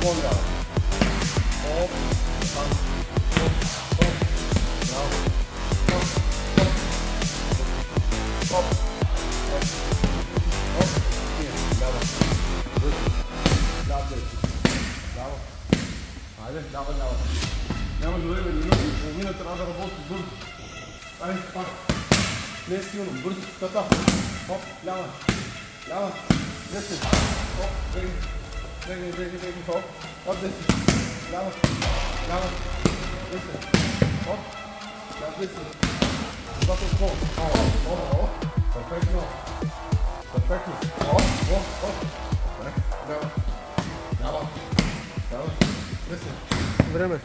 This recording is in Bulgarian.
По-надолу. Оп, там. Оп, оп. Браво. Оп, оп. Оп. Оп. Браво. Браво. Хайде, давай. Няма да време, половина трябва да работи бързо. Айде, пак. Не е силно, бързо. Тата. Оп, лява. Десет. Оп, беги. Оп. Оп, 10. Лява. Десет. Оп. Лява, 10. Зато пол. Оп. Перфектно. Оп. Лява. 10. Време.